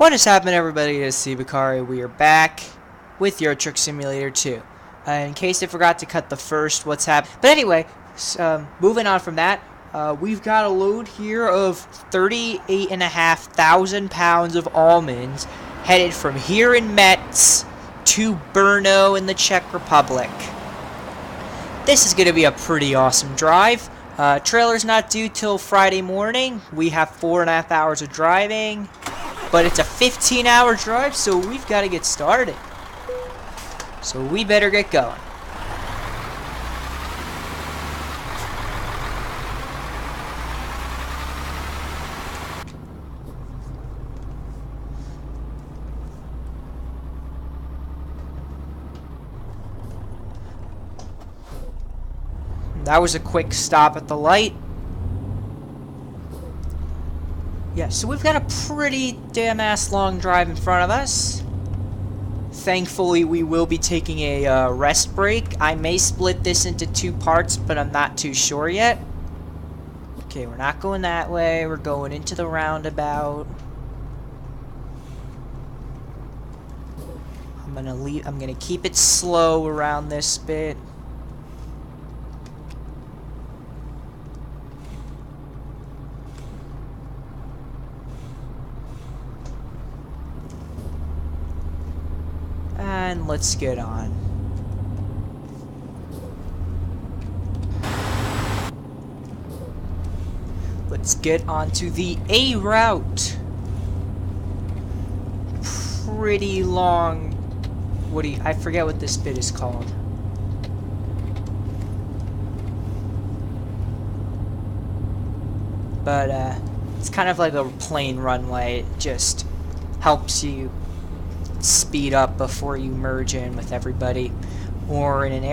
What is happening, everybody? It's Steve Bakari. We are back with Euro Truck Simulator 2. In case I forgot to cut the first what's happening. But anyway, moving on from that, we've got a load here of 38,500 pounds of almonds headed from here in Metz to Brno in the Czech Republic. This is going to be a pretty awesome drive. Trailer's not due till Friday morning. We have 4.5 hours of driving. But it's a 15-hour drive, so we've got to get started. So we better get going. That was a quick stop at the light. Yeah, so we've got a pretty damn-ass long drive in front of us. Thankfully, we will be taking a rest break. I may split this into 2 parts, but I'm not too sure yet. Okay, we're not going that way. We're going into the roundabout. I'm gonna keep it slow around this bit. And let's get on. Let's get onto the A route. Pretty long. I forget what this bit is called. But it's kind of like a plane runway. It just helps you speed up before you merge in with everybody, or in an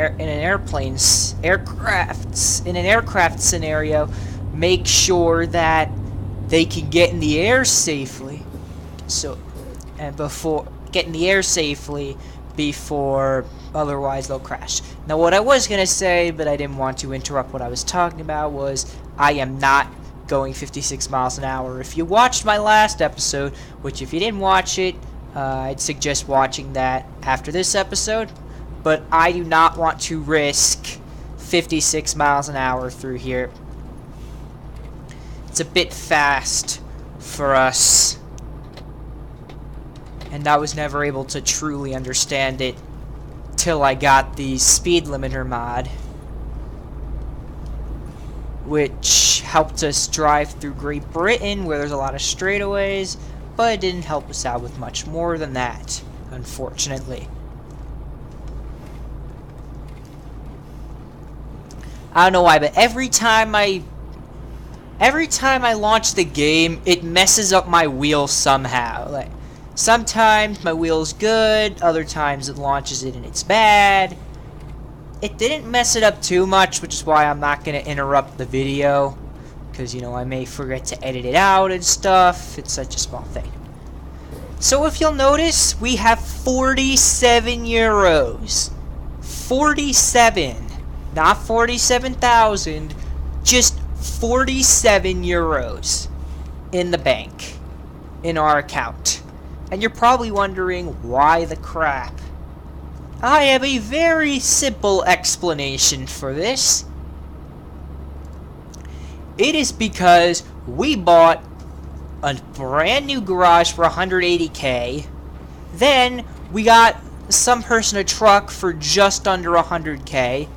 aircraft scenario, make sure that they can get in the air safely. Before otherwise they'll crash. Now, what I was gonna say, but I didn't want to interrupt what I was talking about, was I am not going 56 miles an hour. If you watched my last episode, which if you didn't watch it, I'd suggest watching that after this episode, but I do not want to risk 56 miles an hour through here. It's a bit fast for us, and I was never able to truly understand it till I got the speed limiter mod, which helped us drive through Great Britain, where there's a lot of straightaways. But it didn't help us out with much more than that, unfortunately. I don't know why, but every time I launch the game, it messes up my wheel somehow. Like, sometimes my wheel's good, other times it launches it and it's bad. It didn't mess it up too much, which is why I'm not going to interrupt the video. Because, you know, I may forget to edit it out and stuff. It's such a small thing. So if you'll notice, we have 47 euros. 47. Not 47,000. Just 47 euros in the bank. In our account. And you're probably wondering, why the crap? I have a very simple explanation for this. It is because we bought a brand new garage for 180K. Then we got some person a truck for just under 100K.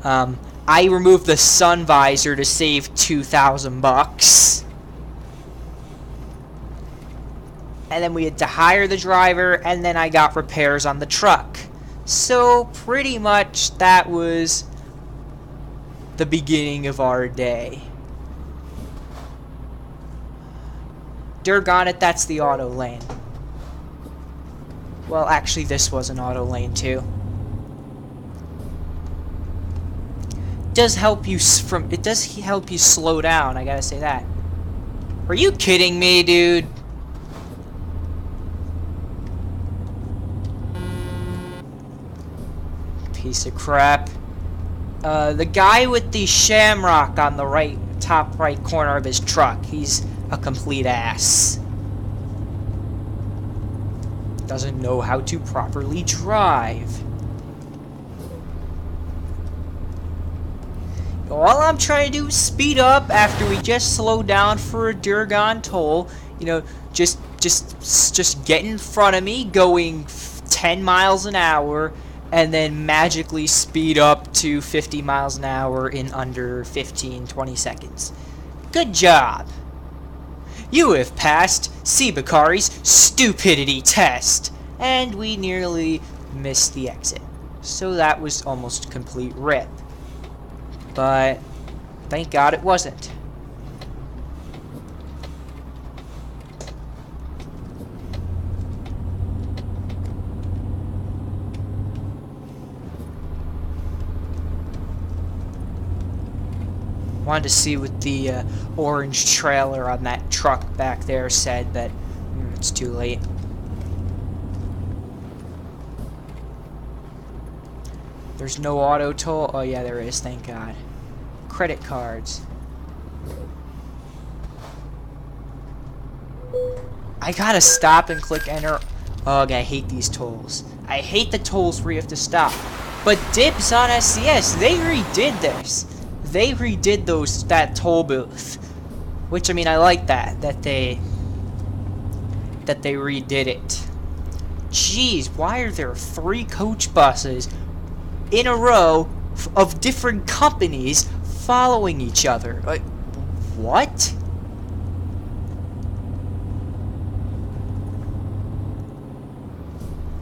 I removed the sun visor to save 2,000 bucks. And then we had to hire the driver, and then I got repairs on the truck. So pretty much that was the beginning of our day. Doggone it, that's the auto lane. Well, actually, this was an auto lane too. It does help you slow down. I gotta say that. Are you kidding me, dude? Piece of crap. The guy with the shamrock on the top right corner of his truck, he's a complete ass. doesn't know how to properly drive. All I'm trying to do is speed up after we just slow down for a Durgan toll. You know, just get in front of me, going 10 miles an hour, and then magically speed up to 50 miles an hour in under 15-20 seconds. Good job. You have passed Sibakari's stupidity test. And we nearly missed the exit. So that was almost complete rip. But thank God it wasn't. Wanted to see what the orange trailer on that truck back there said, but it's too late. There's no auto toll. Oh yeah, there is, thank God. Credit cards. I gotta stop and click enter. Ugh, I hate these tolls. I hate the tolls where you have to stop. But dibs on SCS, they redid this. They redid that toll booth. Which, I mean, I like that they redid it. Jeez, why are there 3 coach buses in a row of different companies following each other? Like, what?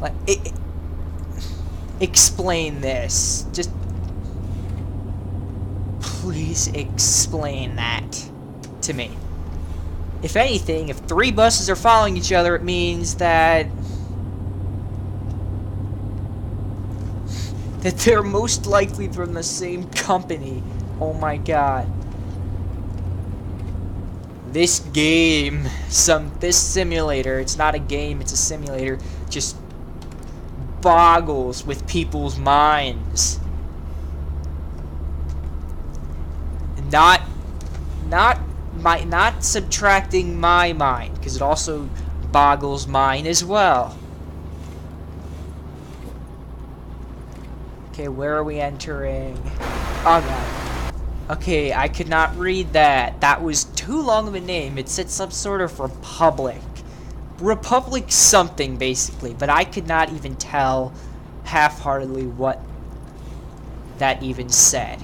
Like, explain this. Just please explain that to me. If anything, if 3 buses are following each other, it means that they're most likely from the same company. Oh my God. This game, this simulator, it's not a game, it's a simulator, just boggles with people's minds. Not subtracting my mind, because it also boggles mine as well. Okay, where are we entering? Oh God. Okay, I could not read that. That was too long of a name. It said some sort of republic. Republic something, basically. But I could not even tell half-heartedly what that even said.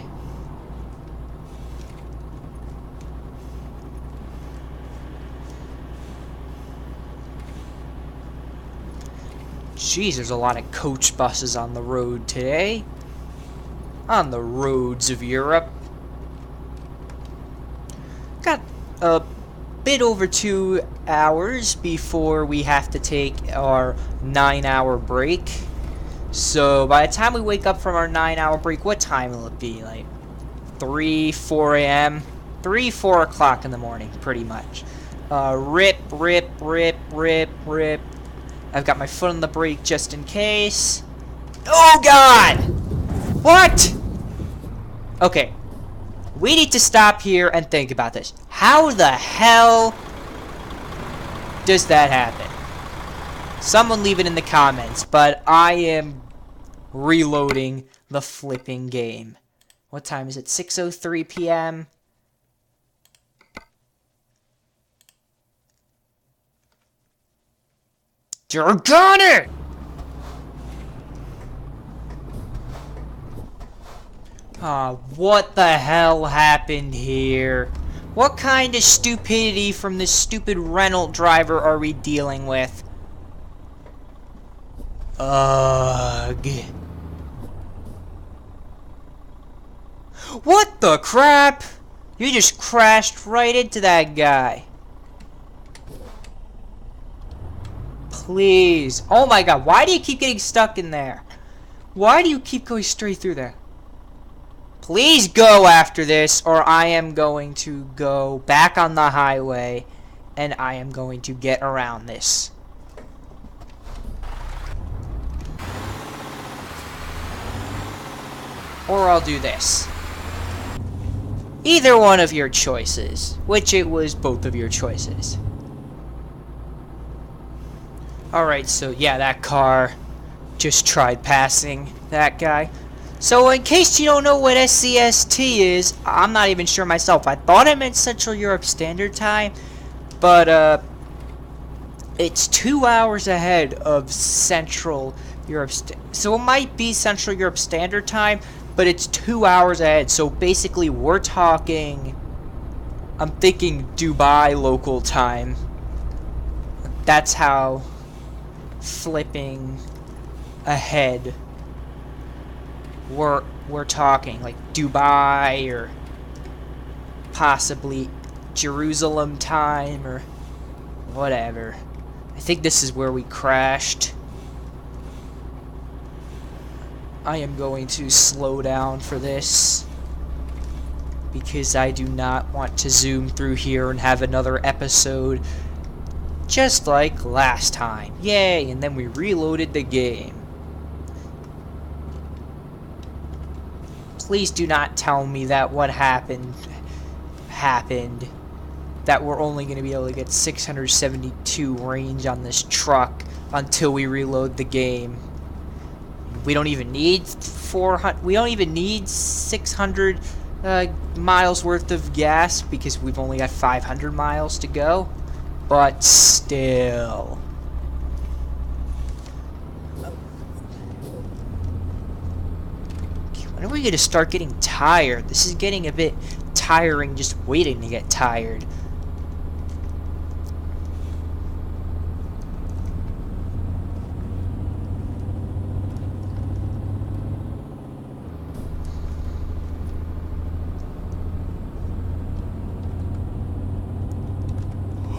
Jeez, there's a lot of coach buses on the road today. On the roads of Europe. Got a bit over 2 hours before we have to take our 9-hour break. So by the time we wake up from our 9-hour break, what time will it be? Like 3, 4 a.m.? 3, 4 o'clock in the morning, pretty much. Rip. I've got my foot on the brake just in case. Oh God! What? Okay. We need to stop here and think about this. How the hell does that happen? Someone leave it in the comments, but I am reloading the flipping game. What time is it? 6:03 p.m. Doggone it! What the hell happened here? What kind of stupidity from this stupid rental driver are we dealing with? Ugh. What the crap? You just crashed right into that guy. Please. Oh my God, why do you keep getting stuck in there? Why do you keep going straight through there? Please go after this, or I am going to go back on the highway, and I am going to get around this. Or I'll do this. Either one of your choices, which it was both of your choices. Alright, so yeah, that car just tried passing that guy. So in case you don't know what SCST is, I'm not even sure myself. I thought it meant Central Europe Standard Time, but it's 2 hours ahead of Central Europe. So it might be Central Europe Standard Time, but it's 2 hours ahead. So basically we're talking, I'm thinking Dubai local time. That's how flipping ahead we're talking, like Dubai or possibly Jerusalem time or whatever. I think this is where we crashed. I am going to slow down for this because I do not want to zoom through here and have another episode just like last time. Yay, and then we reloaded the game. Please do not tell me that what happened, that we're only going to be able to get 672 range on this truck until we reload the game. We don't even need 400, we don't even need 600 miles worth of gas because we've only got 500 miles to go. But still. When are we going to start getting tired? This is getting a bit tiring just waiting to get tired.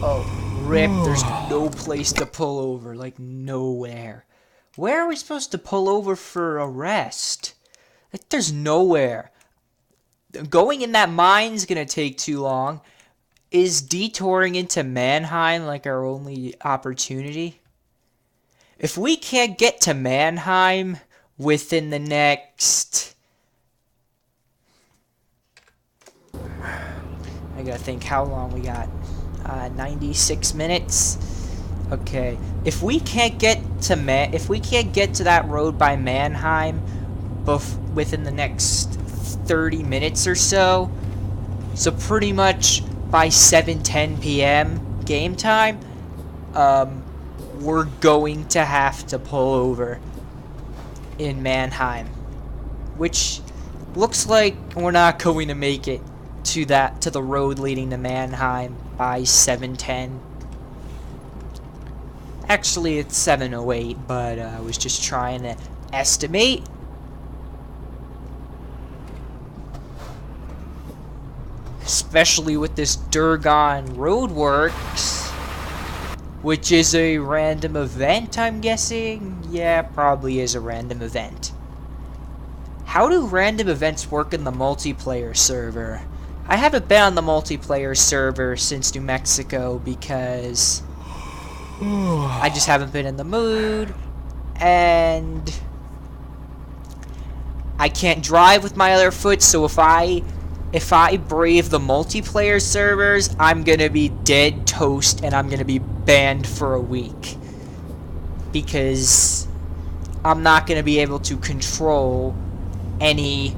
Oh, rip, there's no place to pull over, like nowhere. Where are we supposed to pull over for a rest? Like, there's nowhere. Going in that mine's gonna take too long. Is detouring into Mannheim like our only opportunity? If we can't get to Mannheim within the next... I gotta think how long we got. 96 minutes. Okay. If we can't get to that road by Mannheim within the next 30 minutes or so, so pretty much by 7:10 p.m. game time, we're going to have to pull over in Mannheim, which looks like we're not going to make it to the road leading to Mannheim by 7:10. Actually, it's 7:08, but I was just trying to estimate. Especially with this Durgan Roadworks, which is a random event, I'm guessing? Yeah, probably is a random event. How do random events work in the multiplayer server? I haven't been on the multiplayer server since New Mexico because I just haven't been in the mood, and I can't drive with my other foot, so if I brave the multiplayer servers, I'm gonna be dead toast and I'm gonna be banned for a week. Because I'm not gonna be able to control any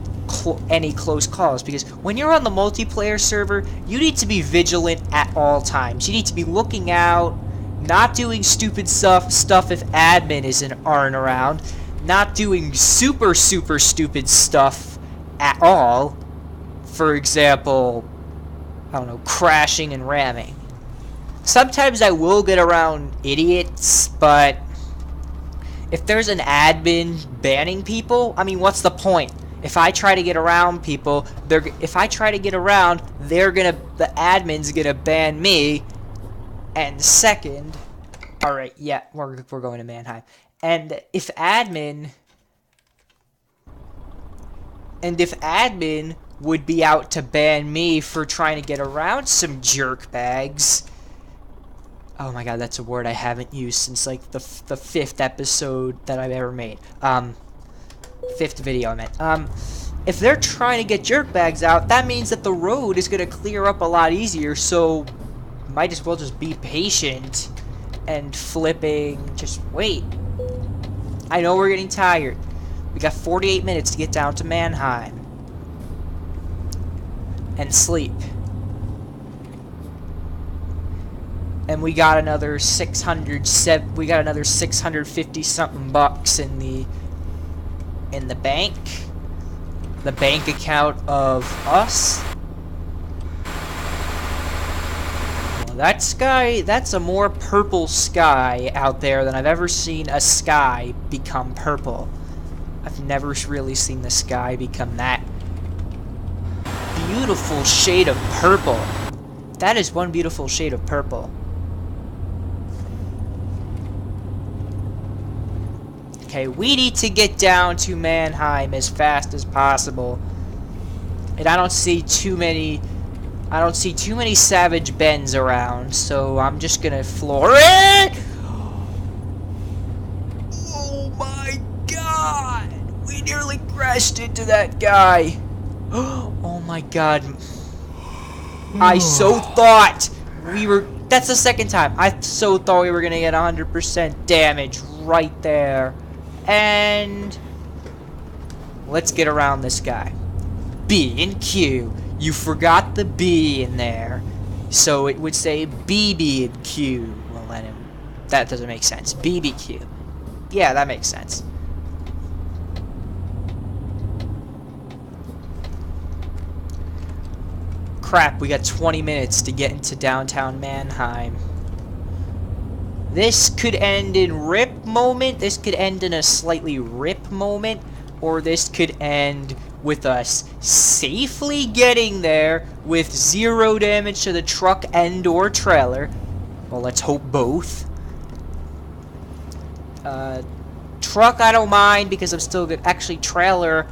close calls. Because when you're on the multiplayer server, you need to be vigilant at all times. You need to be looking out, not doing stupid stuff if admin aren't around, not doing super stupid stuff at all. For example, I don't know, crashing and ramming. Sometimes I will get around idiots, but if there's an admin banning people, I mean, what's the point? If I try to get around people, the admin's gonna ban me. And second, all right, yeah, we're going to Mannheim. And if admin would be out to ban me for trying to get around some jerkbags. Oh my god, that's a word I haven't used since like the 5th episode that I've ever made. 5th video I meant. If they're trying to get jerkbags out, that means that the road is gonna clear up a lot easier, so might as well just be patient and flipping. Just wait. I know we're getting tired. We got 48 minutes to get down to Mannheim. And sleep. And we got another 650 something bucks in the bank. The bank account of us. Well, that sky, that's a more purple sky out there than I've ever seen a sky become purple. I've never really seen the sky become that beautiful shade of purple. That is one beautiful shade of purple. Okay, we need to get down to Mannheim as fast as possible. And I don't see too many Savage Bens around, so I'm just gonna floor it! Oh my god! We nearly crashed into that guy! Oh my god. I so thought we were... That's the second time. I so thought we were gonna get 100% damage right there. And... let's get around this guy. B and Q. You forgot the B in there. So it would say BB and Q. We'll let him... That doesn't make sense. BBQ. Yeah, that makes sense. Crap, we got 20 minutes to get into downtown Mannheim. This could end in rip moment, this could end in a slightly rip moment, or this could end with us safely getting there with 0 damage to the truck and or trailer. Well, let's hope both. Truck I don't mind because I'm still good. Actually, trailer,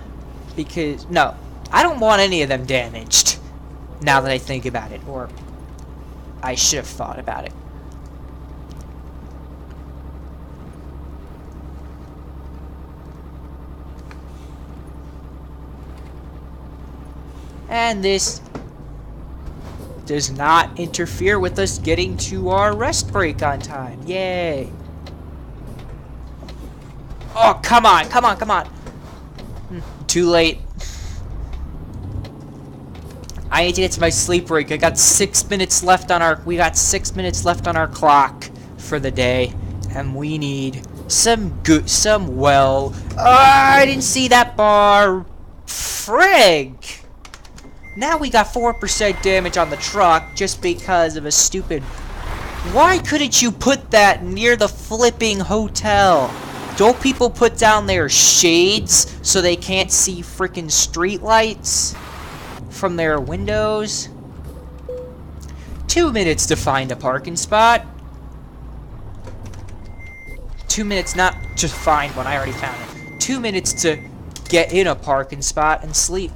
because... No, I don't want any of them damaged. Now that I think about it, or I should have thought about it. And this does not interfere with us getting to our rest break on time. Yay. Oh, come on, come on, come on. Too late. I need to get to my sleep break. I got 6 minutes left on our... We got 6 minutes left on our clock for the day. And we need some good... Some well... I didn't see that bar. Frig. Now we got 4% damage on the truck just because of a stupid... Why couldn't you put that near the flipping hotel? Don't people put down their shades so they can't see freaking street lights from their windows? 2 minutes to find a parking spot. 2 minutes not to find one, I already found it. 2 minutes to get in a parking spot and sleep.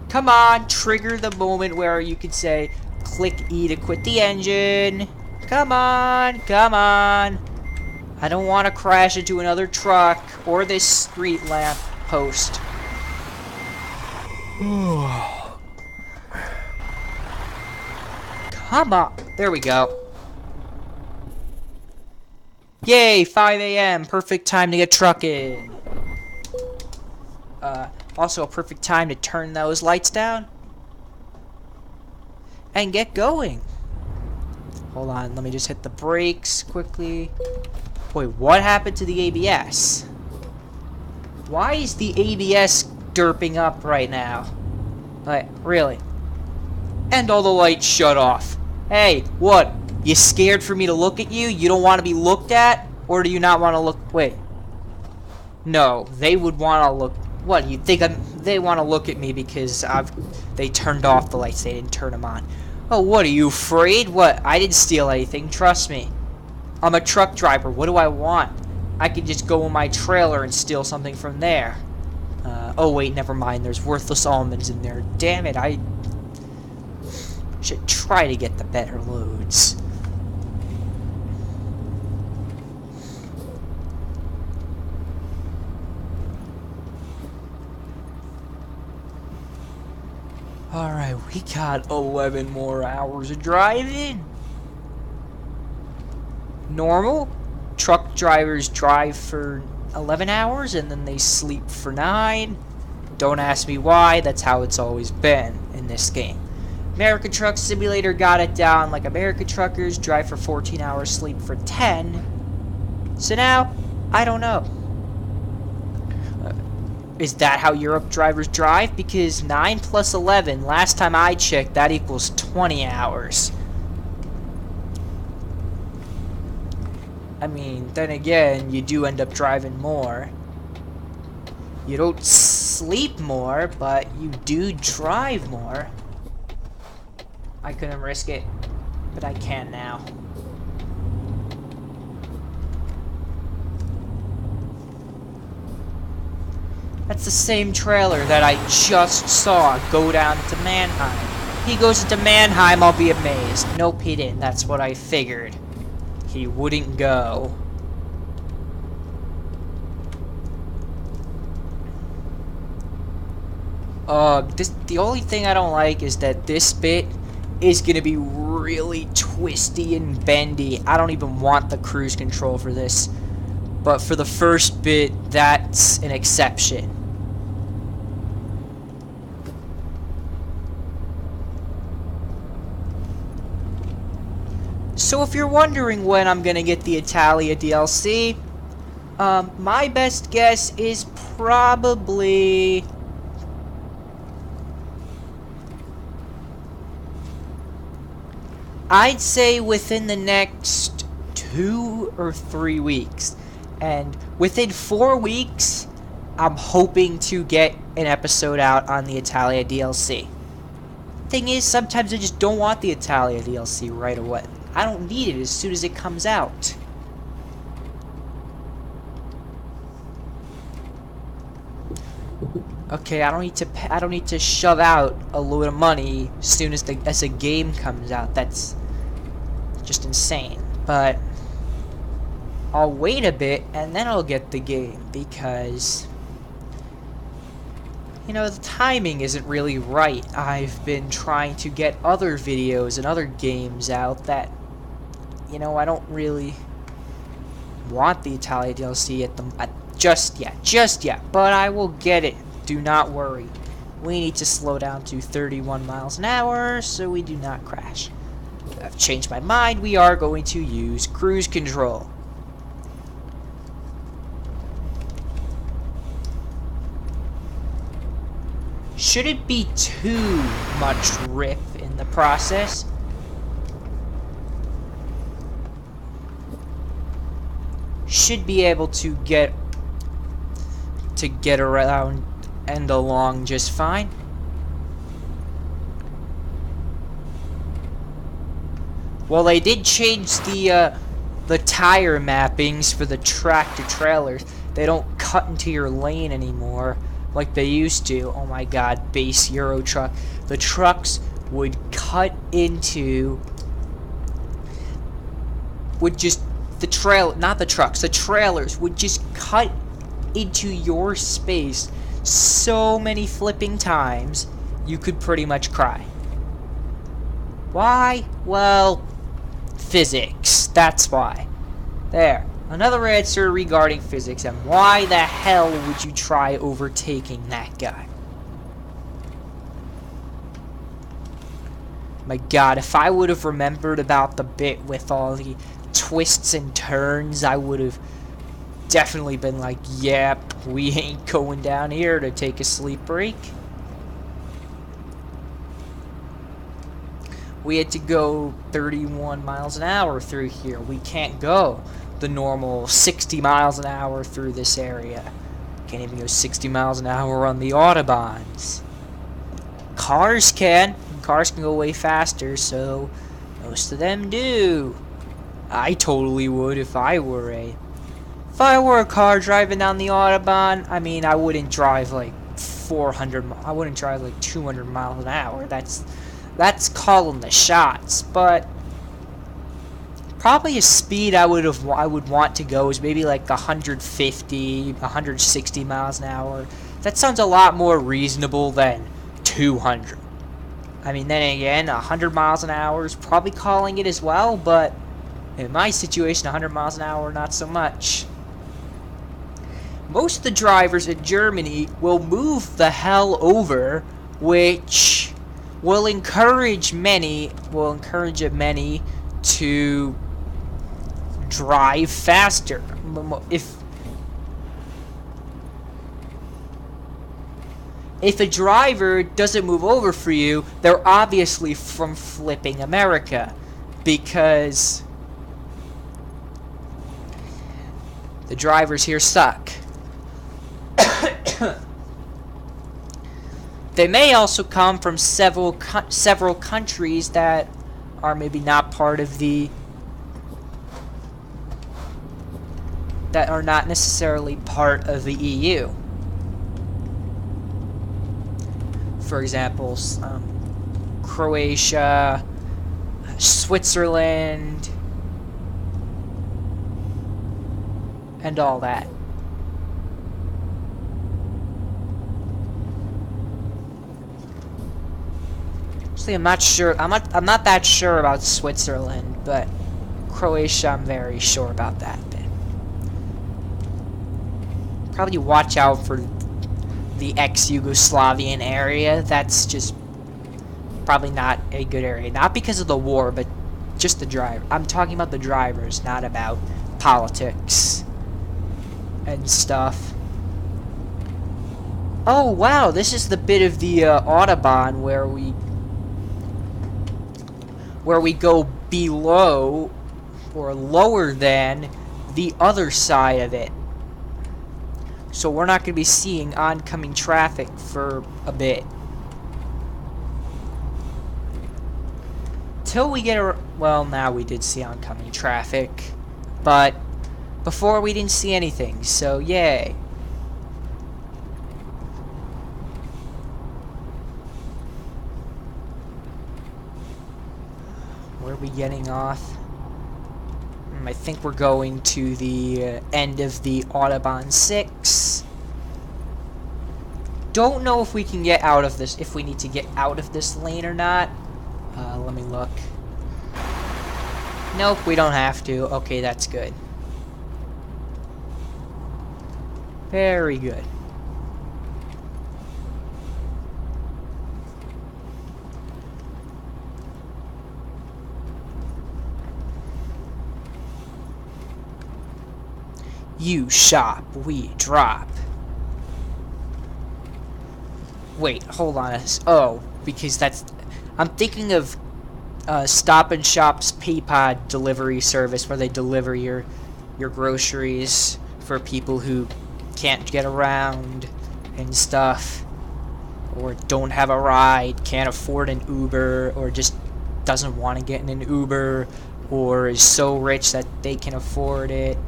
Come on, trigger the moment where you can say, click E to quit the engine. Come on, come on. I don't want to crash into another truck or this street lamp post. Come on. There we go. Yay, 5 a.m. Perfect time to get trucking. Also a perfect time to turn those lights down. And get going. Hold on, let me just hit the brakes quickly. Wait, what happened to the ABS? Why is the ABS derping up right now? Like, really? And all the lights shut off. Hey, what? You scared for me to look at you? You don't want to be looked at? Or do you not want to look... Wait. No, they would want to look... What, you think they want to look at me because they turned off the lights, they didn't turn them on. Oh, what, are you afraid? What, I didn't steal anything, trust me. I'm a truck driver, what do I want? I could just go in my trailer and steal something from there. Oh wait, never mind, there's worthless almonds in there. Damn it, I should try to get the better loads. Alright, we got 11 more hours of driving. normal. Truck drivers drive for 11 hours and then they sleep for 9. Don't ask me why, that's how it's always been in this game. American Truck Simulator got it down like American truckers drive for 14 hours, sleep for 10. So now, I don't know. Is that how Europe drivers drive? Because 9 plus 11, last time I checked, that equals 20 hours. I mean, then again, you do end up driving more. You don't sleep more, but you do drive more. I couldn't risk it, but I can now. That's the same trailer that I just saw go down to Mannheim. He goes into Mannheim, I'll be amazed. Nope, he didn't. That's what I figured. He wouldn't go. The only thing I don't like is that this bit is gonna be really twisty and bendy. I don't even want the cruise control for this. But for the first bit, that's an exception. So if you're wondering when I'm gonna get the Italia DLC, my best guess is probably... I'd say within the next 2 or 3 weeks. And within 4 weeks, I'm hoping to get an episode out on the Italia DLC. Thing is, sometimes I just don't want the Italia DLC right away. I don't need it as soon as it comes out. Okay, I don't need to shove out a load of money as soon as a game comes out. That's just insane. But I'll wait a bit and then I'll get the game because, you know, the timing isn't really right. I've been trying to get other videos and other games out that, you know, I don't really want the Italia DLC just yet, but I will get it. Do not worry. We need to slow down to 31 miles an hour so we do not crash. I've changed my mind. We are going to use cruise control. Shouldn't be too much rip in the process. Should be able to get around and along just fine. Well, they did change the tire mappings for the tractor trailers. They don't cut into your lane anymore like they used to. Oh my god, base Euro truck. The trucks would cut into... the trailers would just cut into your space so many flipping times, you could pretty much cry. Why? Well, physics. That's why. There. Another answer regarding physics, and why the hell would you try overtaking that guy? My god, if I would have remembered about the bit with all the twists and turns, I would have definitely been like, yep, we ain't going down here to take a sleep break. We had to go 31 miles an hour through here. We can't go the normal 60 miles an hour through this area. Can't even go 60 miles an hour on the autobahns. Cars can. Cars can go way faster, so most of them do. I totally would if I were a car driving down the autobahn. I mean, I wouldn't drive like 400. I wouldn't drive like 200 miles an hour. That's calling the shots. But probably a speed I would want to go is maybe like 150, 160 miles an hour. That sounds a lot more reasonable than 200. I mean, then again, 100 miles an hour is probably calling it as well, but In my situation, 100 miles an hour, not so much. Most of the drivers in Germany will move the hell over, which will encourage many to drive faster. If a driver doesn't move over for you, they're obviously from flipping America, because the drivers here suck. They may also come from several countries that are maybe not part of that are not necessarily part of the EU. For example, Croatia, Switzerland, and all that. Actually, I'm not sure. I'm not that sure about Switzerland, but Croatia, I'm very sure about that bit. Probably watch out for the ex-Yugoslavian area. That's just probably not a good area. Not because of the war, but just the driver. I'm talking about the drivers, not about politics and stuff. Oh wow, this is the bit of the Autobahn where we go below or lower than the other side of it. So we're not going to be seeing oncoming traffic for a bit. Till we get a... Well, now we did see oncoming traffic. But before we didn't see anything, so yay. Where are we getting off? I think we're going to the end of the Autobahn 6. Don't know if we can get out of this, if we need to get out of this lane or not. Let me look. Nope, we don't have to. Okay, that's good. Very good. You shop, we drop. Wait, hold on. Oh, because that's... I'm thinking of Stop and Shop's PayPod delivery service where they deliver your groceries for people who can't get around and stuff, or don't have a ride, can't afford an Uber, or just doesn't want to get in an Uber, or is so rich that they can afford it.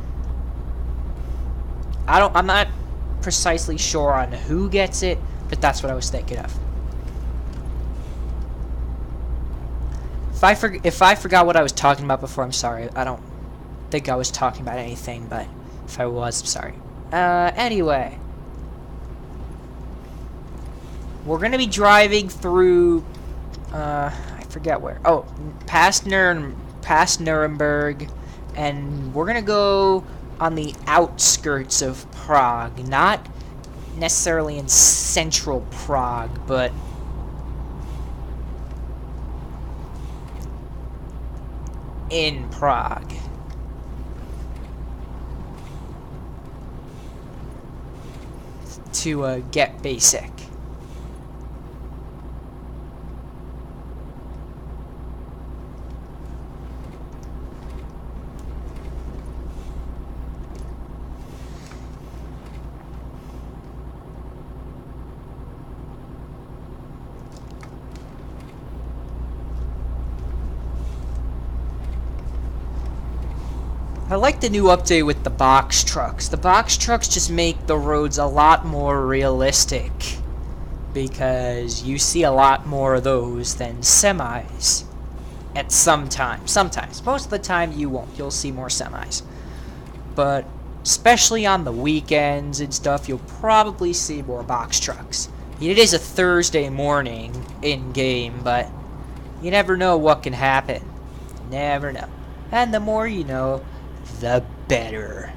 I'm not precisely sure on who gets it, but that's what I was thinking of. If I forgot what I was talking about before, I'm sorry. I don't think I was talking about anything, but if I was, I'm sorry. Anyway. We're gonna be driving through, I forget where. Oh, past Nuremberg, and we're gonna go on the outskirts of Prague, not necessarily in central Prague, but in Prague. To get basic. I like the new update with the box trucks. The box trucks just make the roads a lot more realistic, because you see a lot more of those than semis at sometimes. Most of the time you won't. You'll see more semis. But especially on the weekends and stuff, you'll probably see more box trucks. It is a Thursday morning in-game, but you never know what can happen. Never know. And the more you know, the better.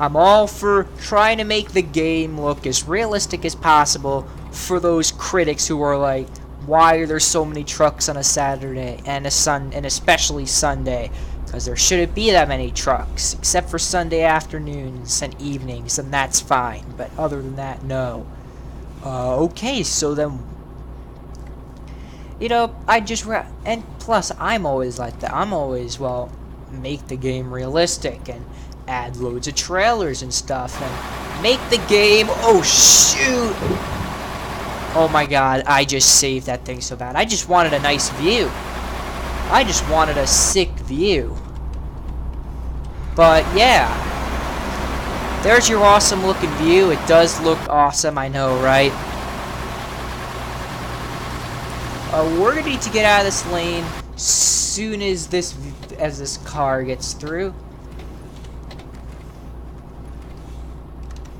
I'm all for trying to make the game look as realistic as possible for those critics who are like, why are there so many trucks on a Saturday and especially Sunday? Because there shouldn't be that many trucks, except for Sunday afternoons and evenings, and that's fine. But other than that, no. Okay, so then, you know, and plus, I'm always like that. I'm always, well, make the game realistic and add loads of trailers and stuff and make the game, oh shoot! Oh my god, I just saved that thing so bad. I just wanted a nice view. I just wanted a sick view. But yeah, there's your awesome looking view. It does look awesome, I know, right? We're gonna need to get out of this lane soon as this car gets through.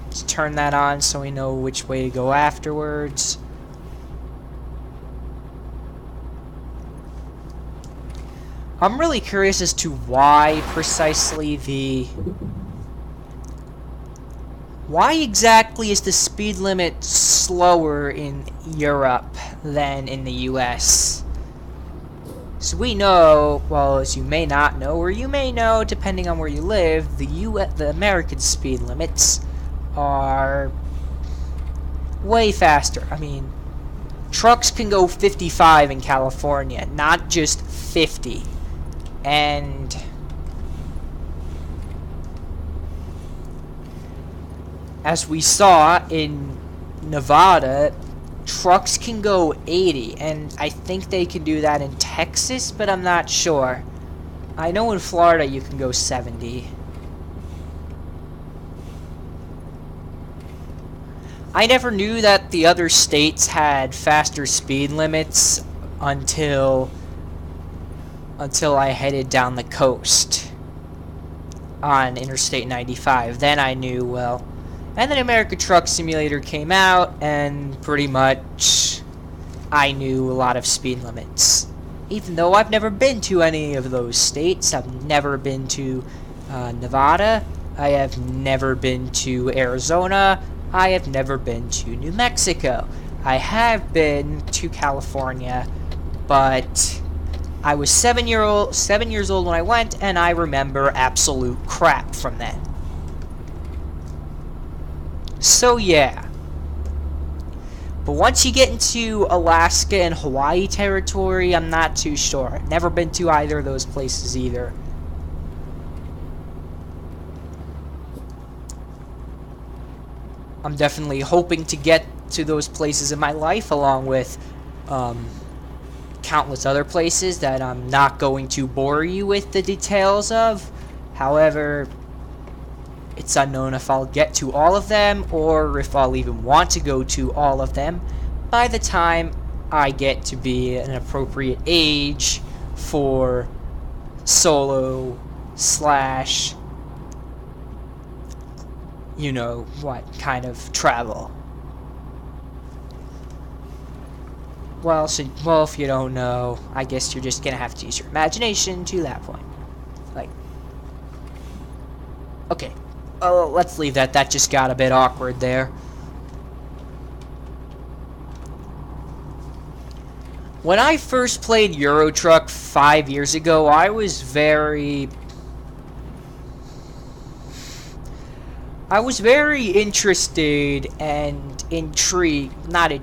Let's turn that on so we know which way to go afterwards. I'm really curious as to why exactly is the speed limit slower in Europe than in the US? So we know, well, as you may not know, or you may know, depending on where you live, the American speed limits are way faster. I mean, trucks can go 55 in California, not just 50. And as we saw in Nevada, trucks can go 80, and I think they can do that in Texas, but I'm not sure. I know in Florida you can go 70. I never knew that the other states had faster speed limits until I headed down the coast on Interstate 95. Then I knew, well, and then American Truck Simulator came out, and pretty much I knew a lot of speed limits. Even though I've never been to any of those states. I've never been to Nevada. I have never been to Arizona. I have never been to New Mexico. I have been to California, but I was 7 years old when I went, and I remember absolute crap from then. So yeah. But once you get into Alaska and Hawaii territory, I'm not too sure. I've never been to either of those places either. I'm definitely hoping to get to those places in my life, along with countless other places that I'm not going to bore you with the details of. However, it's unknown if I'll get to all of them, or if I'll even want to go to all of them by the time I get to be an appropriate age for solo / you know what kind of travel. Well, if you don't know, I guess you're just gonna have to use your imagination to that point. Like, okay, let's leave that. That just got a bit awkward there. When I first played Euro Truck 5 years ago, I was very interested and intrigued by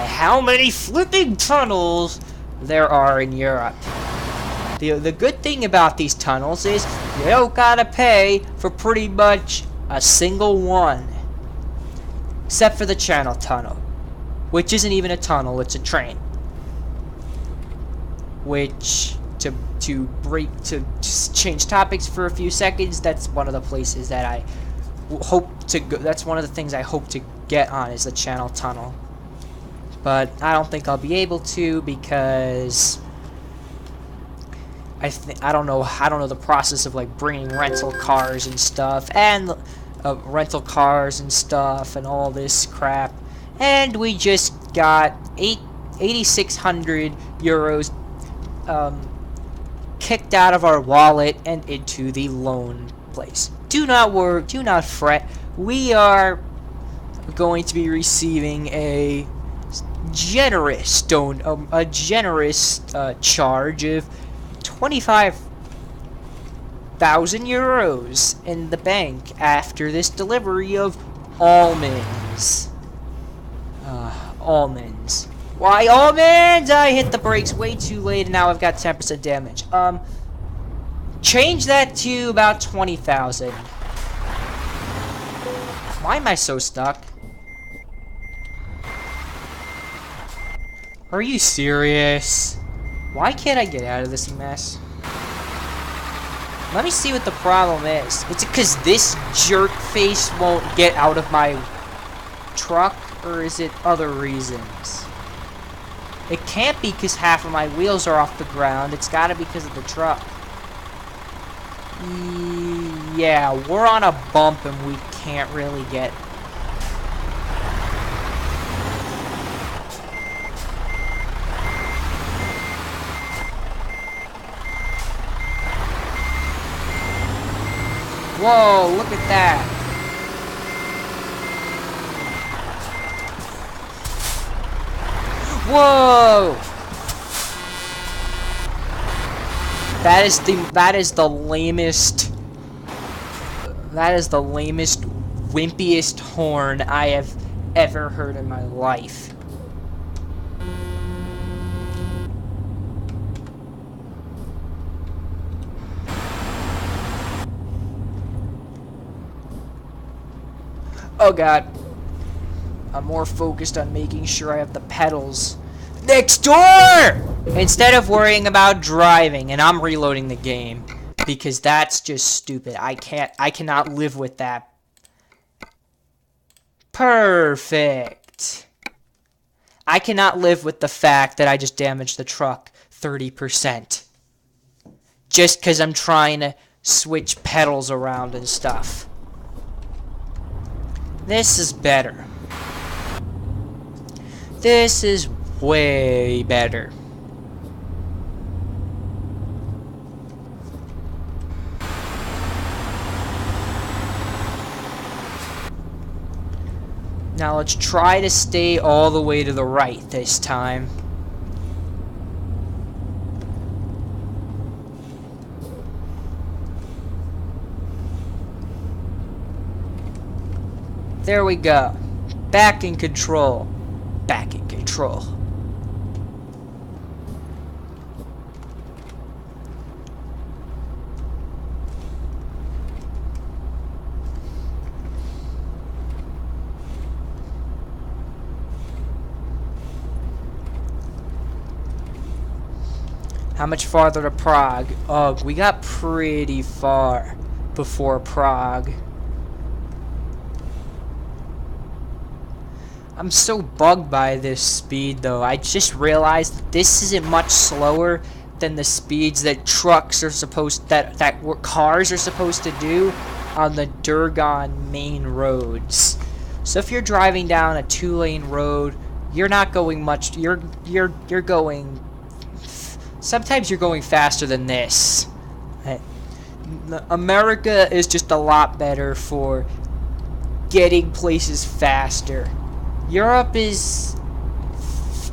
how many flipping tunnels there are in Europe. The good thing about these tunnels is you don't gotta pay for pretty much a single one. Except for the Channel Tunnel, which isn't even a tunnel, it's a train. Which, to change topics for a few seconds, that's one of the places that I hope to go. That's one of the things I hope to get on, is the Channel Tunnel. But I don't think I'll be able to, because I don't know the process of like bringing rental cars and stuff, and all this crap. And we just got 8,600 euros kicked out of our wallet and into the loan place. Do not worry, do not fret. We are going to be receiving a generous charge of 25,000 euros in the bank after this delivery of almonds. Almonds. Why almonds? I hit the brakes way too late and now I've got 10% damage. Change that to about 20,000. Why am I so stuck? Are you serious? Why can't I get out of this mess? Let me see what the problem is. Is it because this jerk face won't get out of my truck? Or is it other reasons? It can't be because half of my wheels are off the ground. It's gotta be because of the truck. Yeah, we're on a bump and we can't really get... Whoa, look at that. Whoa! That is the lamest, wimpiest horn I have ever heard in my life. Oh god. I'm more focused on making sure I have the pedals next door instead of worrying about driving, and I'm reloading the game because that's just stupid. I cannot live with that. Perfect. I cannot live with the fact that I just damaged the truck 30% just because I'm trying to switch pedals around and stuff. This is better. This is way better. Now let's try to stay all the way to the right this time. There we go. Back in control. Back in control. How much farther to Prague? Oh, we got pretty far before Prague. I'm so bugged by this speed though. I just realized that this isn't much slower than the speeds that trucks are supposed that cars are supposed to do on the Durgan main roads. So if you're driving down a 2-lane road, you're not going much. You're going. Sometimes you're going faster than this. America is just a lot better for getting places faster. Europe is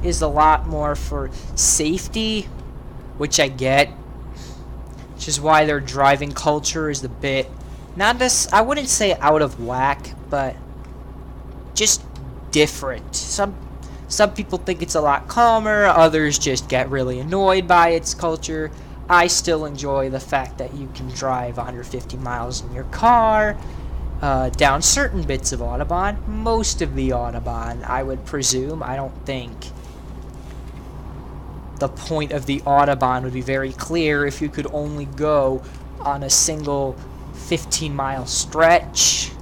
a lot more for safety, which I get, which is why their driving culture is a bit, not this, I wouldn't say out of whack, but just different. Some people think it's a lot calmer, others just get really annoyed by its culture. I still enjoy the fact that you can drive 150 miles in your car, down certain bits of Autobahn, most of the Autobahn, I would presume. I don't think the point of the Autobahn would be very clear if you could only go on a single 15-mile stretch.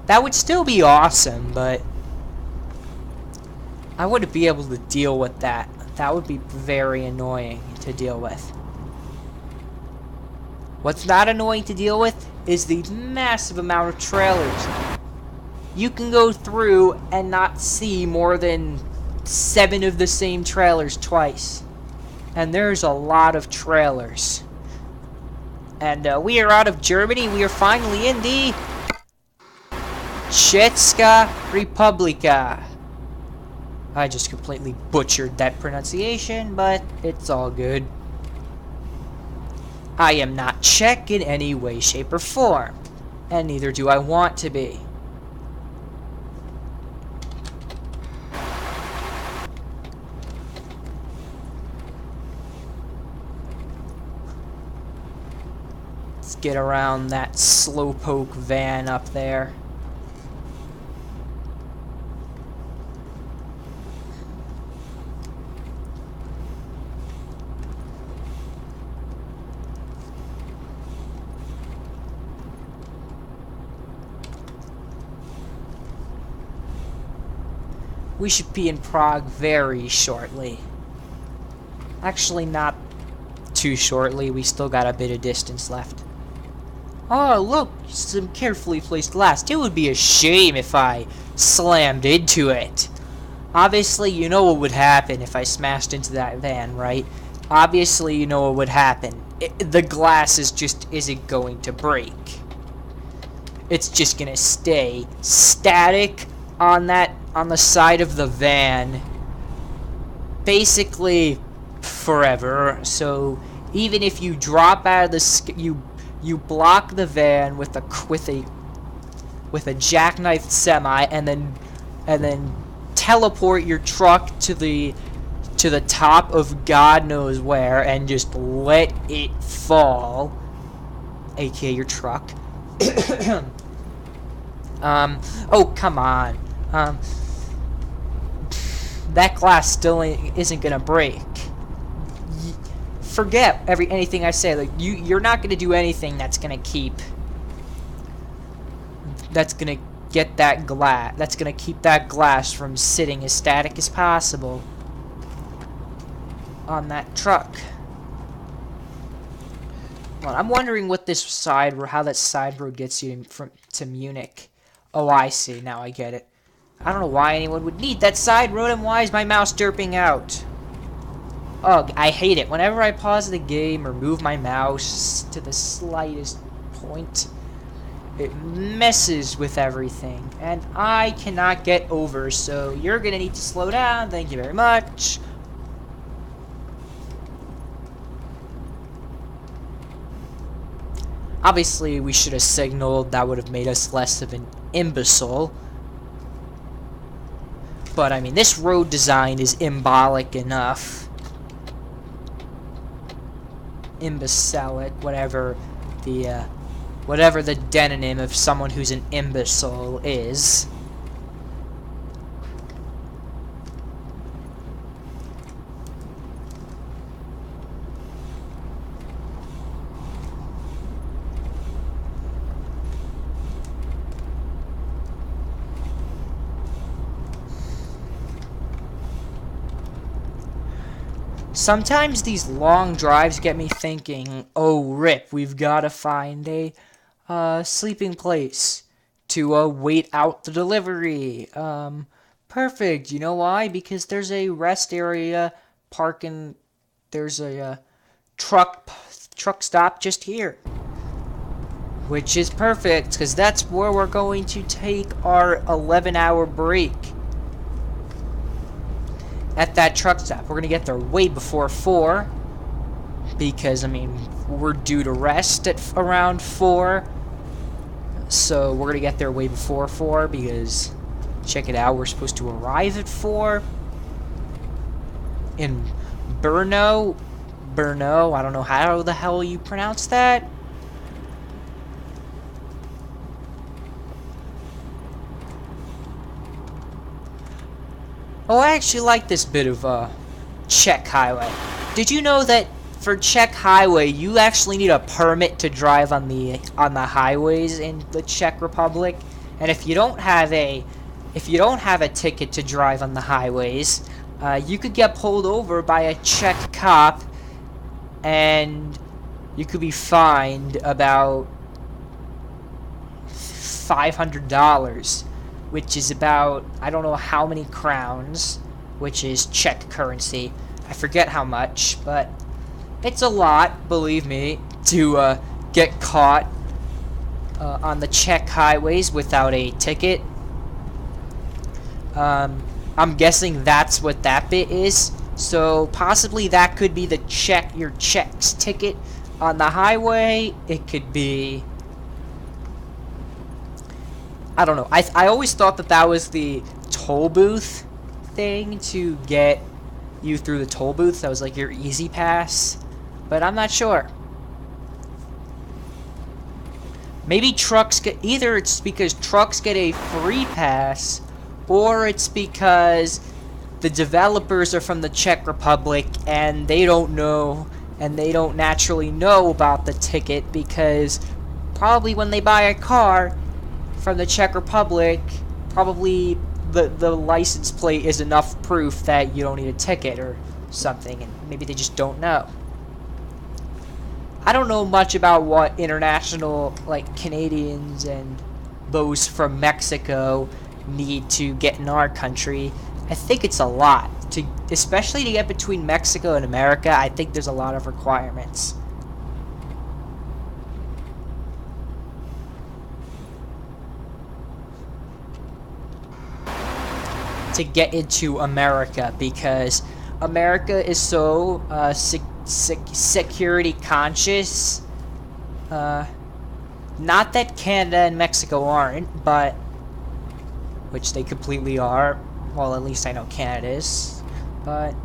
That would still be awesome, but I wouldn't be able to deal with that. That would be very annoying to deal with. What's not annoying to deal with is the massive amount of trailers. You can go through and not see more than 7 of the same trailers twice. and there's a lot of trailers. And we are out of Germany. We are finally in the Czech Republica. I just completely butchered that pronunciation, but it's all good. I am not Czech in any way, shape, or form, and neither do I want to be. Let's get around that slowpoke van up there. We should be in Prague very shortly. Actually, not too shortly. We still got a bit of distance left. Oh, look! Some carefully placed glass. It would be a shame if I slammed into it. Obviously, you know what would happen if I smashed into that van, right? Obviously, you know what would happen. The glass isn't going to break. It's just gonna stay static on the side of the van, basically forever. So even if you drop out of the you block the van with a jackknifed semi, and then teleport your truck to the top of God knows where and just let it fall, aka your truck. Oh, come on. That glass still isn't gonna break. Forget anything I say. Like, you're not gonna do anything that's gonna keep that glass from sitting as static as possible on that truck. Well, I'm wondering what how that side road gets you to Munich. Oh, I see. Now I get it. I don't know why anyone would need that side road, and why is my mouse derping out? Ugh, I hate it. Whenever I pause the game or move my mouse to the slightest point, it messes with everything, and I cannot get over, so you're gonna need to slow down. Thank you very much. Obviously, we should have signaled. That would have made us less of an imbecile. But, I mean, this road design is imbolic enough. Imbecilic, whatever the demonym of someone who's an imbecile is. Sometimes these long drives get me thinking, oh rip, we've got to find a sleeping place to wait out the delivery. Perfect. You know why? Because there's a rest area, parking. There's a truck stop just here, which is perfect because that's where we're going to take our 11-hour break. At that truck stop. We're gonna get there way before 4 because, I mean, we're due to rest at around 4, so we're gonna get there way before 4 because, check it out, we're supposed to arrive at 4 in Brno. I don't know how the hell you pronounce that. Oh, I actually like this bit of Czech highway. Did you know that for Czech highway, you actually need a permit to drive on the highways in the Czech Republic? And if you don't have a ticket to drive on the highways, you could get pulled over by a Czech cop, and you could be fined about $500. Which is about, I don't know how many crowns, which is Czech currency. I forget how much, but it's a lot, believe me, to get caught on the Czech highways without a ticket. I'm guessing that's what that bit is. So possibly that could be your Czech's ticket on the highway. It could be, I don't know. I always thought that was the toll booth thing to get you through the toll booth. That was like your easy pass, but I'm not sure. Maybe trucks get, either it's because trucks get a free pass, or it's because the developers are from the Czech Republic and they don't know, and they don't naturally know about the ticket, because probably when they buy a car from the Czech Republic, probably the license plate is enough proof that you don't need a ticket or something, and maybe they just don't know. I don't know much about what international, like, Canadians and those from Mexico need to get in our country. I think it's a lot, especially to get between Mexico and America. I think there's a lot of requirements. To get into America, because America is so security conscious. Not that Canada and Mexico aren't, but which they completely are. Well, at least I know Canada is. But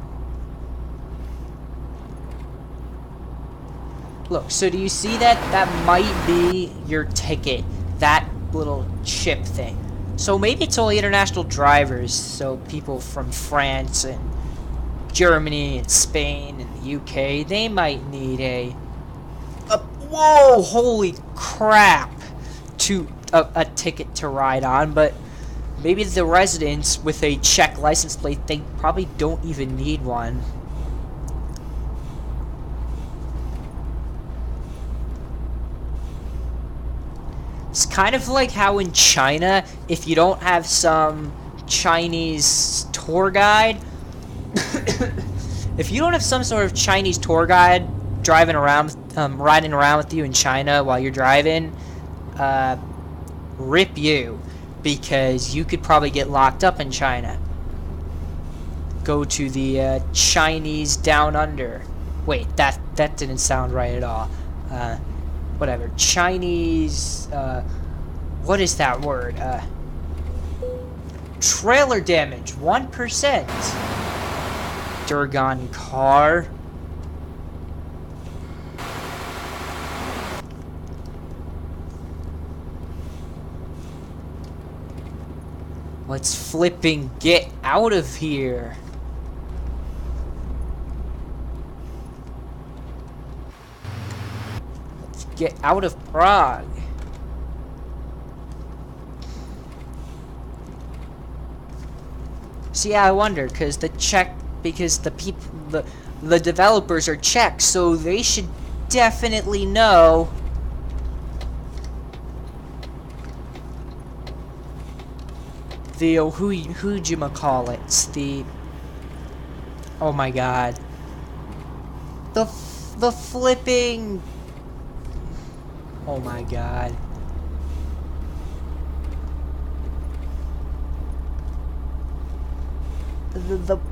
look, so do you see that? That might be your ticket, that little chip thing. So maybe it's only international drivers, so people from France and Germany and Spain and the UK, they might need a whoa, holy crap, a ticket to ride on. But maybe the residents with a Czech license plate, they probably don't even need one. It's kind of like how in China, if you don't have some Chinese tour guide, if you don't have some sort of Chinese tour guide driving around, riding around with you in China while you're driving, rip you, because you could probably get locked up in China. Go to the Chinese down under. Wait, that didn't sound right at all. Whatever. Chinese, what is that word? Trailer damage, 1%. Durgon car. Let's flipping get out of here. Let's get out of Prague. See, I wonder, because the developers are Czech, so they should definitely know the who'd-you-ma-call-it, the, oh my god, the flipping, oh my god,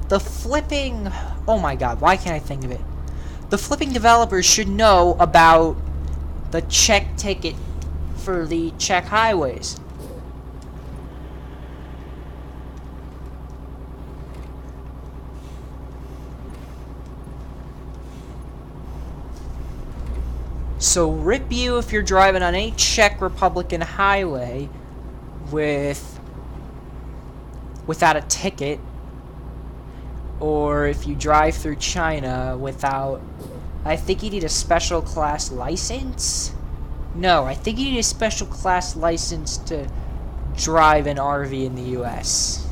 the flipping, oh my god, why can't I think of it? The flipping developers should know about the Czech ticket for the Czech highways. So rip you if you're driving on a Czech Republican highway without a ticket, or if you drive through China without, I think you need a special class license? No, I think you need a special class license to drive an RV in the US.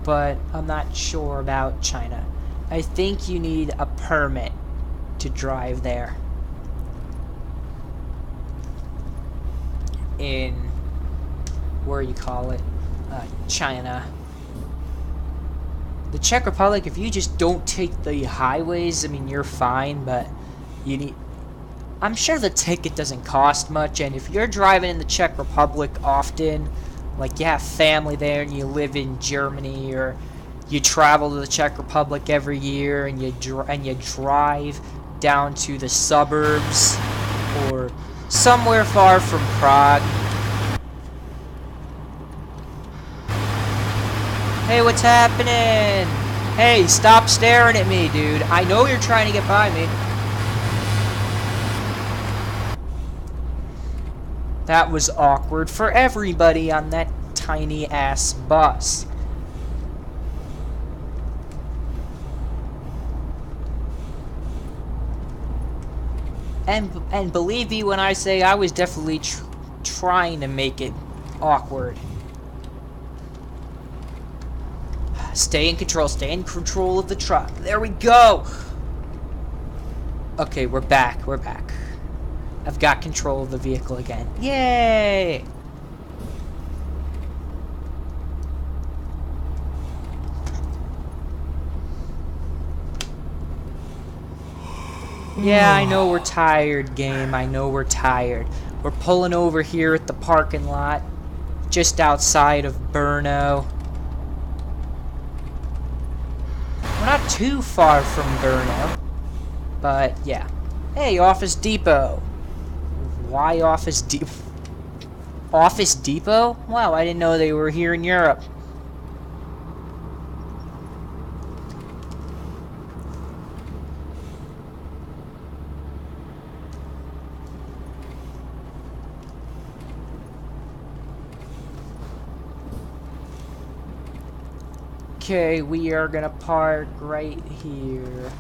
But I'm not sure about China. I think you need a permit to drive there. In, where you call it, China. The Czech Republic, if you just don't take the highways, I mean, you're fine, but you need... I'm sure the ticket doesn't cost much, and if you're driving in the Czech Republic often, like you have family there and you live in Germany, or you travel to the Czech Republic every year and you drive down to the suburbs or somewhere far from Prague. Hey, what's happening? Hey, stop staring at me, dude. I know you're trying to get by me. That was awkward for everybody on that tiny ass bus. And believe me when I say I was definitely trying to make it awkward. Stay in control of the truck. There we go! Okay, we're back. I've got control of the vehicle again. Yay! Yeah, I know we're tired, game. I know we're tired. We're pulling over here at the parking lot, just outside of Brno. We're not too far from Brno, but yeah. Hey, Office Depot. Why Office Depot? Office Depot? Wow, I didn't know they were here in Europe. Okay, we are gonna park right here.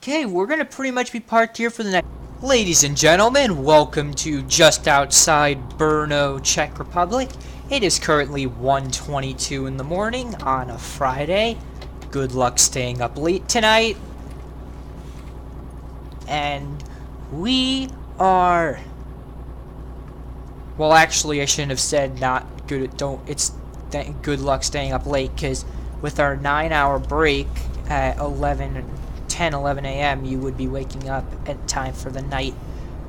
Okay, we're gonna pretty much be parked here for the next... Ladies and gentlemen, welcome to just outside Brno, Czech Republic. It is currently 1:22 in the morning on a Friday. Good luck staying up late tonight. And we are... Well, actually, I shouldn't have said not good. It's good luck staying up late, because with our 9-hour break at 10, 11 a.m., you would be waking up at time for the night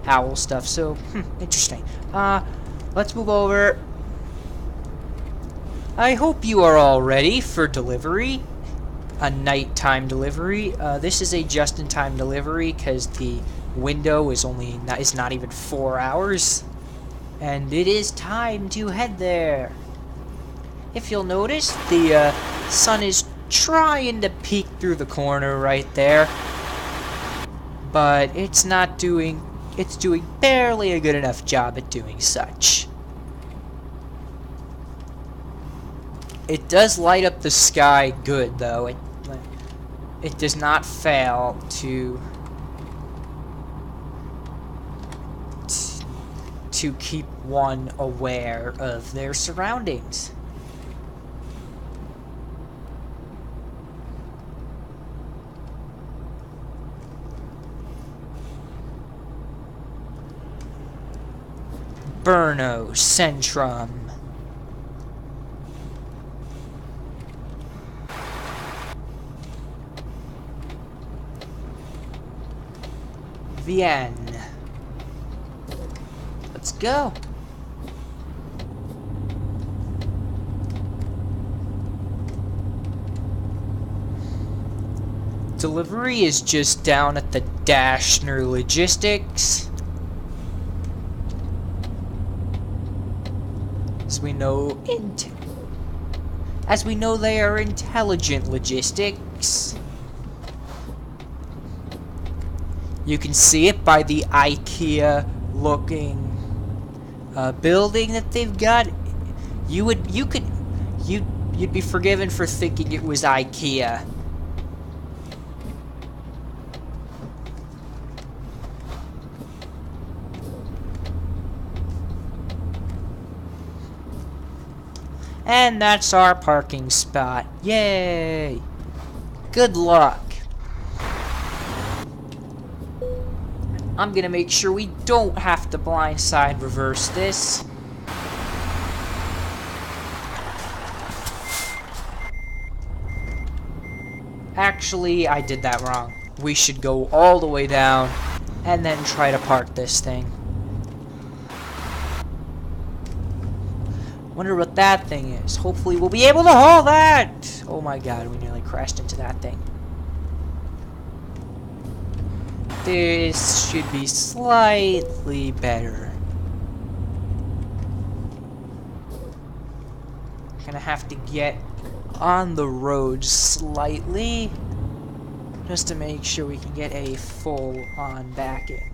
owl stuff. So, interesting. Let's move over. I hope you are all ready for delivery. A nighttime delivery. This is a just-in-time delivery because the window is not even 4 hours. And it is time to head there. If you'll notice, the sun is trying to peek through the corner right there. But it's doing barely a good enough job at doing such. It does light up the sky good, though. It does not fail to keep one aware of their surroundings. Brno Centrum. Vienna. Let's go. Delivery is just down at the Dashner Logistics. As we know, they are intelligent logistics. You can see it by the IKEA-looking building that they've got. You'd be forgiven for thinking it was IKEA. And that's our parking spot. Yay! Good luck. I'm gonna make sure we don't have to blindside reverse this. Actually, I did that wrong. We should go all the way down and then try to park this thing. Wonder what that thing is. Hopefully we'll be able to haul that! Oh my god, we nearly crashed into that thing. This should be slightly better. Gonna have to get on the road slightly just to make sure we can get a full on back in.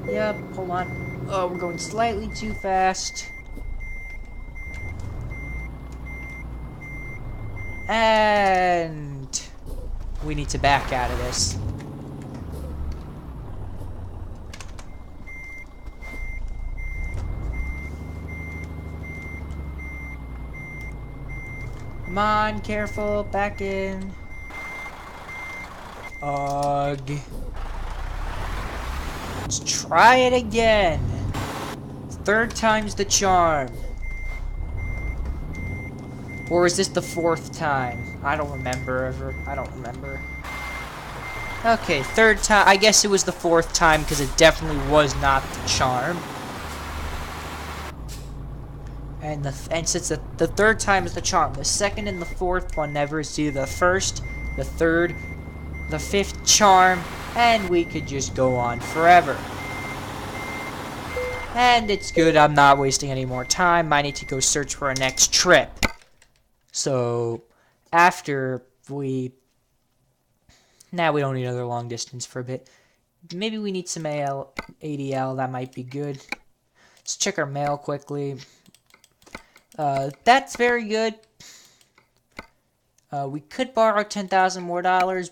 Yep, hold on. Oh, we're going slightly too fast. And we need to back out of this. Come on, careful, back in. Ugh. Let's try it again. Third time's the charm. Or is this the fourth time? I don't remember I don't remember. Okay, third time. I guess it was the fourth time because it definitely was not the charm. And since the third time is the charm, the second and the fourth one never is either the first, the third, the fifth charm, and we could just go on forever. And it's good, I'm not wasting any more time. I need to go search for our next trip. So, after we... Now we don't need another long distance for a bit. Maybe we need some ADL, that might be good. Let's check our mail quickly. That's very good. We could borrow $10,000 more,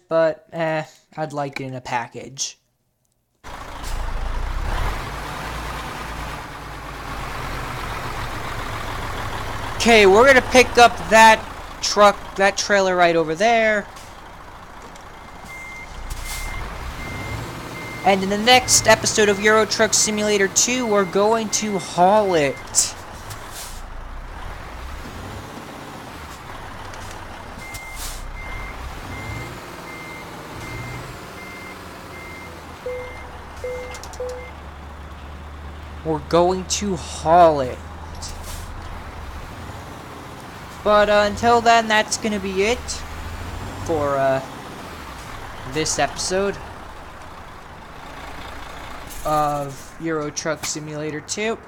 but I'd like it in a package. Okay, we're gonna pick up that truck, that trailer right over there. And in the next episode of Euro Truck Simulator 2, we're going to haul it. We're going to haul it. But until then, that's going to be it for this episode of Euro Truck Simulator 2.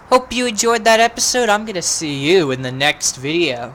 Hope you enjoyed that episode. I'm going to see you in the next video.